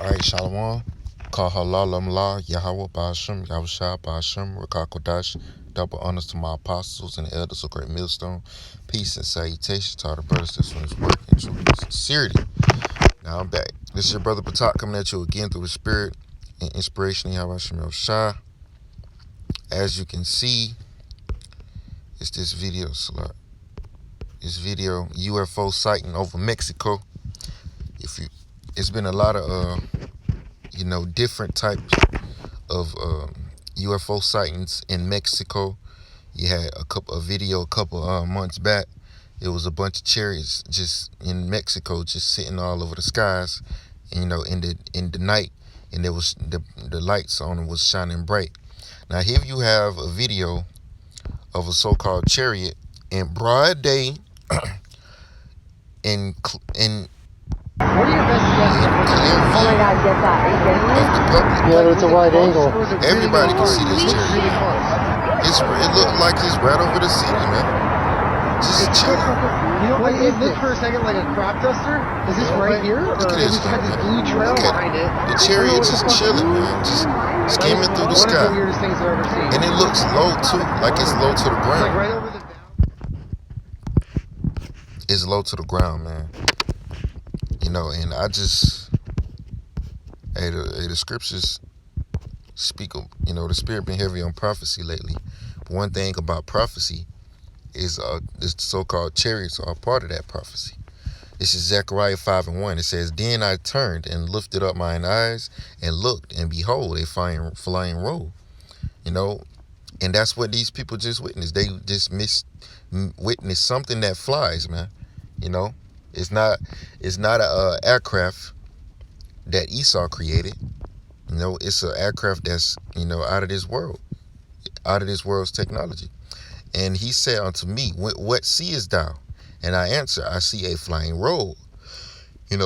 Alright, Shalom. Kahalalam La, Yahweh Basham, Yahushua Basham, Rakakodash. Double honors to my apostles and the elders of Great Millstone. Peace and salutation to all the brothers that's on this work and truth and sincerity. Now I'm back. This is your brother Patak coming at you again through the spirit and inspiration of Yahweh Shem Shah. As you can see, it's this video slot. This video, UFO sighting over Mexico. It's been a lot of different types of UFO sightings in Mexico. You had a video a couple months back. It was a bunch of chariots just in Mexico, just sitting all over the skies, in the night, and there was the lights on them was shining bright. Now here you have a video of a so-called chariot in broad day, in What are your best guesses? clear Oh view my god, get that. Are you kidding me? of the public. Yeah, but it's a wide angle. Everybody can see this It's chariot. really close. It looked like it's right over the city, man. Just chilling. You know, like, it looked for a second like a crop duster. Is this right here? Look at Or this is it got thing, this man. blue trail Look at behind it? The chariot just chilling, man. Just skimming through the One of the sky. weirdest things I've ever seen. And it looks low, too. Like it's low to the It's like ground. right over the It's low to the ground, man. And I just... the scriptures speak of, the spirit been heavy on prophecy lately. But one thing about prophecy is this so-called chariots are a part of that prophecy. This is Zechariah 5:1. It says, "Then I turned and lifted up mine eyes and looked, and behold, a flying roll." And that's what these people just witnessed. They just witnessed something that flies, man. It's not a aircraft that Esau created. It's an aircraft that's out of this world, out of this world's technology. And he said unto me, "What seest thou?" And I answer, "I see a flying roll."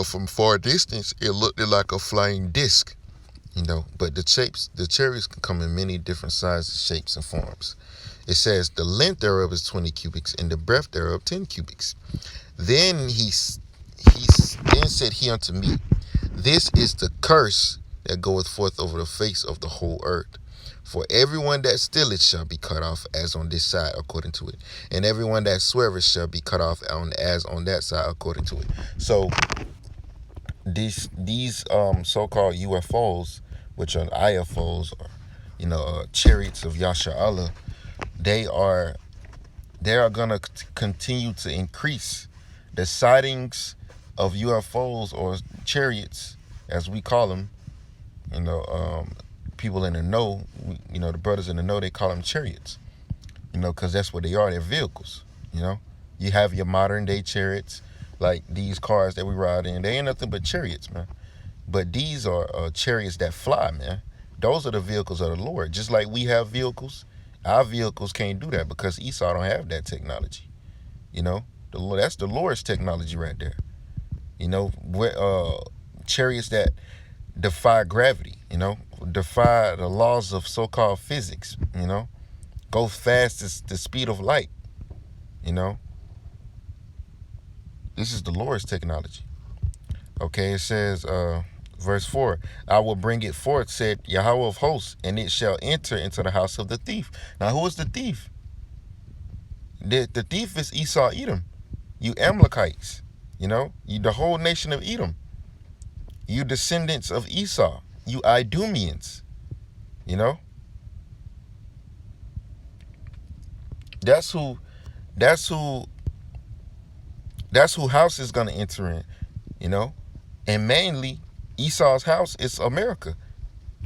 From far distance, it looked like a flying disc. But the chariots can come in many different sizes, shapes, and forms. It says the length thereof is 20 cubits, and the breadth thereof 10 cubits. Then then said he unto me, "This is the curse that goeth forth over the face of the whole earth. For everyone that stealeth shall be cut off as on this side according to it, and everyone that sweareth shall be cut off as on that side according to it." So these so-called UFOs, which are IFOs, or chariots of Yasha Allah, they are gonna continue to increase. The sightings of UFOs or chariots, as we call them, people in the know, the brothers in the know, they call them chariots, because that's what they are. They're vehicles. You have your modern day chariots, like these cars that we ride in. They ain't nothing but chariots, man. But these are chariots that fly, man. Those are the vehicles of the Lord. Just like we have vehicles, our vehicles can't do that because Esau don't have that technology. That's the Lord's technology right there. Chariots that defy gravity, defy the laws of so-called physics, go fast as the speed of light, This is the Lord's technology. Okay, it says, verse 4, "I will bring it forth, said Yahweh of hosts, and it shall enter into the house of the thief." Now, who is the thief? The thief is Esau, Edom. You Amalekites, you the whole nation of Edom. You descendants of Esau, you Idumeans, That's who house is gonna enter in, And mainly Esau's house is America.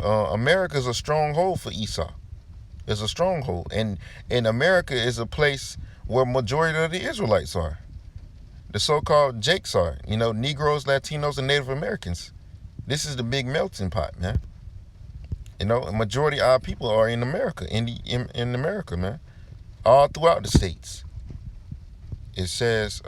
America is a stronghold for Esau. It's a stronghold. And America is a place where majority of the Israelites are. The so-called Jakes are, Negroes, Latinos, and Native Americans. This is the big melting pot, man. A majority of our people are in America, in America, man. All throughout the states. It says,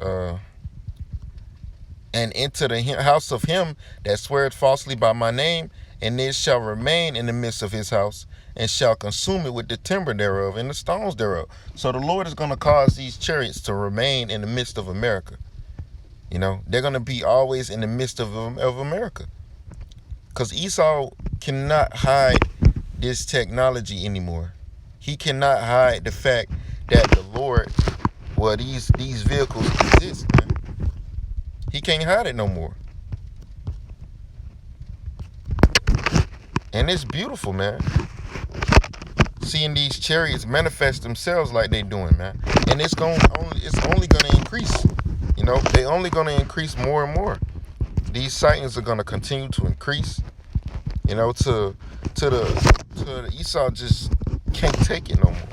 "And into the house of him that sweareth falsely by my name, and it shall remain in the midst of his house, and shall consume it with the timber thereof and the stones thereof." So the Lord is going to cause these chariots to remain in the midst of America. They're going to be always in the midst of America. Because Esau cannot hide this technology anymore. He cannot hide the fact that the Lord, well, these vehicles exist, man. He can't hide it no more. And it's beautiful, man. Seeing these chariots manifest themselves like they doing, man. And it's only gonna increase. You know, they only gonna increase more and more. These sightings are gonna continue to increase. You know, to the Esau just can't take it no more.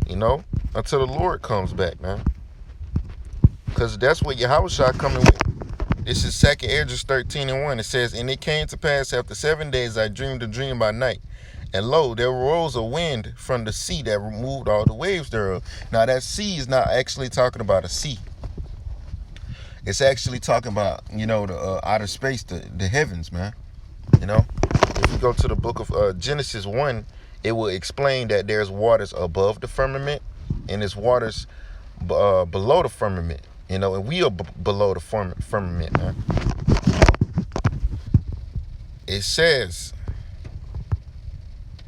You know, until the Lord comes back, man. Because that's what Yahushua coming with. This is 2nd Esdras 13:1. It says, "And it came to pass after 7 days I dreamed a dream by night. And lo, there rose a wind from the sea that removed all the waves thereof." Now that sea is not actually talking about a sea. It's actually talking about, you know, the outer space, the heavens, man. You know, if you go to the book of Genesis 1, it will explain that there's waters above the firmament and there's waters below the firmament. You know, and we are below the firmament, man. It says,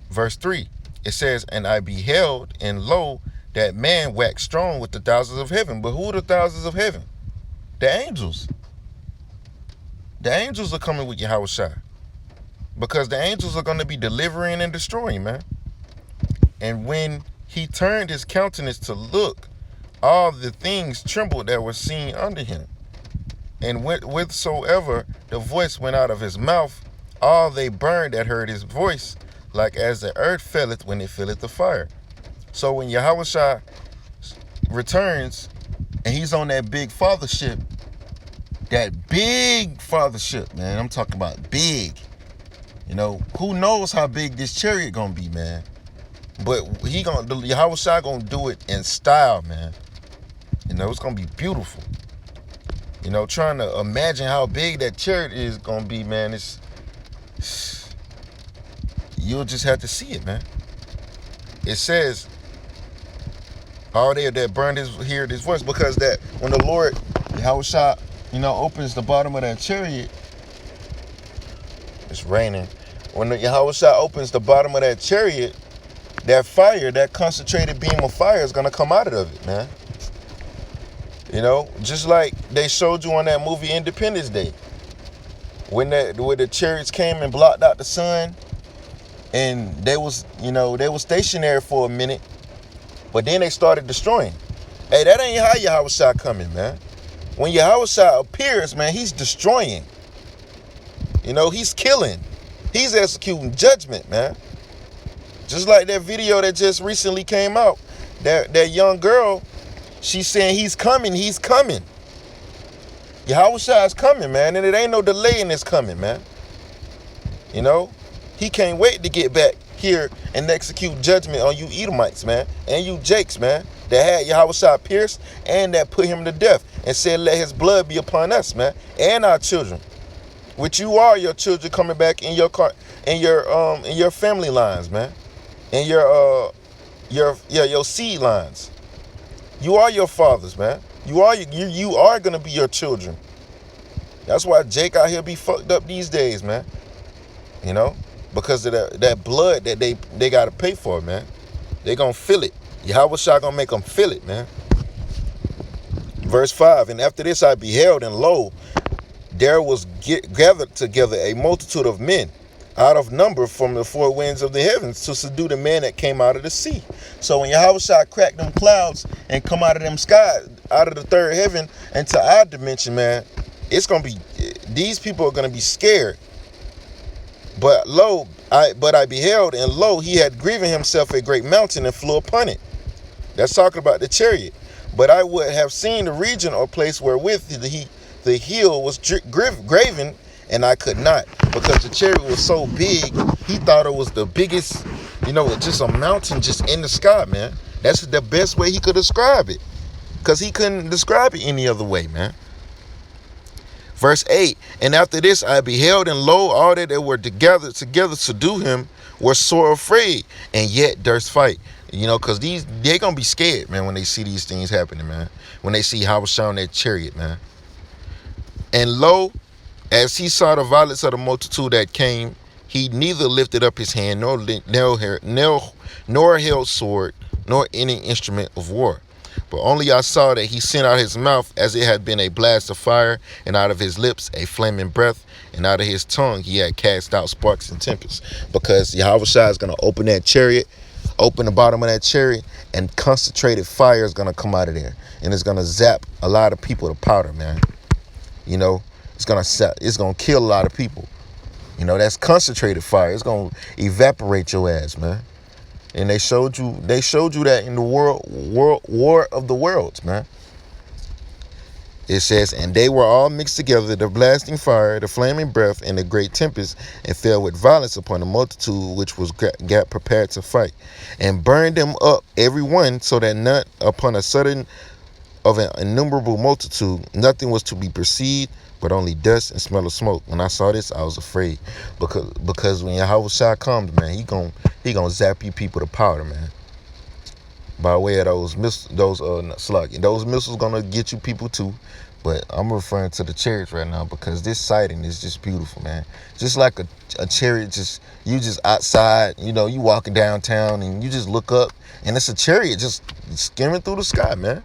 verse 3, it says, "And I beheld, and lo, that man waxed strong with the thousands of heaven." But who are the thousands of heaven? The angels. The angels are coming with Yahushua. Because the angels are going to be delivering and destroying, man. And when he turned his countenance to look, all the things trembled that were seen under him. And whithersoever the voice went out of his mouth, all they burned that heard his voice, like as the earth filleth when it filleth the fire. So when Yahushua returns and he's on that big fathership, man, I'm talking about big. You know, who knows how big this chariot gonna be, man? But Yahushua gonna do it in style, man. You know, it's gonna be beautiful. You know, trying to imagine how big that chariot is gonna be, man. You'll just have to see it, man. It says, all they that burned heard his voice, because that when the Lord Yahushua, you know, opens the bottom of that chariot, it's raining. When the Yahushua opens the bottom of that chariot, that fire, that concentrated beam of fire is gonna come out of it, man. You know, just like they showed you on that movie Independence Day, when the chariots came and blocked out the sun, and they was stationary for a minute, but then they started destroying. Hey, that ain't how Yahushua coming, man. When Yahushua appears, man, he's destroying. You know, he's killing. He's executing judgment, man. Just like that video that just recently came out. That young girl, she's saying he's coming, he's coming. Yahushua is coming, man, and it ain't no delay in this coming, man. You know, he can't wait to get back here and execute judgment on you Edomites, man, and you Jakes, man, that had Yahushua pierced and that put him to death and said, "Let his blood be upon us, man, and our children," which you are your children coming back in your family lines, man, in your seed lines. You are your fathers, man. You are gonna be your children. That's why Jake out here be fucked up these days, man. You know, because of that blood that they gotta pay for, man. They gonna feel it. Yahushua gonna make them feel it, man. Verse 5, "And after this I beheld, and lo, there was gathered together a multitude of men out of number from the four winds of the heavens to subdue the man that came out of the sea." So when Yahushua cracked them clouds and come out of them skies, out of the third heaven into our dimension, man, it's gonna be, these people are gonna be scared. But I beheld, and lo, he had grieved himself a great mountain and flew upon it. That's talking about the chariot. "But I would have seen the region or place wherewith the heel was graven, and I could not," because the chariot was so big, he thought it was the biggest, just a mountain just in the sky, man. That's the best way he could describe it, because he couldn't describe it any other way, man. Verse 8, "And after this I beheld, and lo, all that were together to do him were sore afraid, and yet durst fight." Because they're going to be scared, man, when they see these things happening, man. When they see Yahushua on that chariot, man. And lo, As he saw the violence of the multitude that came, he neither lifted up his hand nor held sword nor any instrument of war. But only I saw that he sent out his mouth as it had been a blast of fire, and out of his lips a flaming breath, and out of his tongue he had cast out sparks and tempests. Because Yahweh Shai is going to open that chariot, open the bottom of that chariot, and concentrated fire is going to come out of there. And it's going to zap a lot of people to powder, man. You know, it's going to kill a lot of people. You know, that's concentrated fire. It's going to evaporate your ass, man. And they showed you that in the war of the worlds, man. It says, and they were all mixed together, the blasting fire, the flaming breath, and the great tempest, and fell with violence upon the multitude which was got prepared to fight, and burned them up every one, so that not upon a sudden of an innumerable multitude, nothing was to be perceived, but only dust and smell of smoke. When I saw this, I was afraid, because when Yahweh Shai comes, man, he gonna zap you people to powder, man. By way of those missiles gonna get you people too, but I'm referring to the chariots right now because this sighting is just beautiful, man. Just like a chariot, you just outside, you know, you walking downtown and you just look up and it's a chariot just skimming through the sky, man.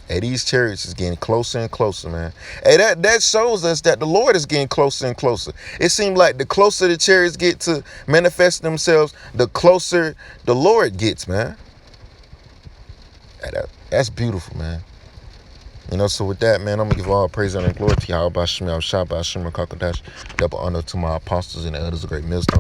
Hey, these chariots is getting closer and closer, man. Hey, that shows us that the Lord is getting closer and closer. It seems like the closer the chariots get to manifest themselves, the closer the Lord gets, man. Hey, that's beautiful, man. You know, so with that, man, I'm going to give all praise and glory to Yahweh Shem, Yahweh Shai, Shem, Kakadash, double honor to my apostles and the elders of great millstone.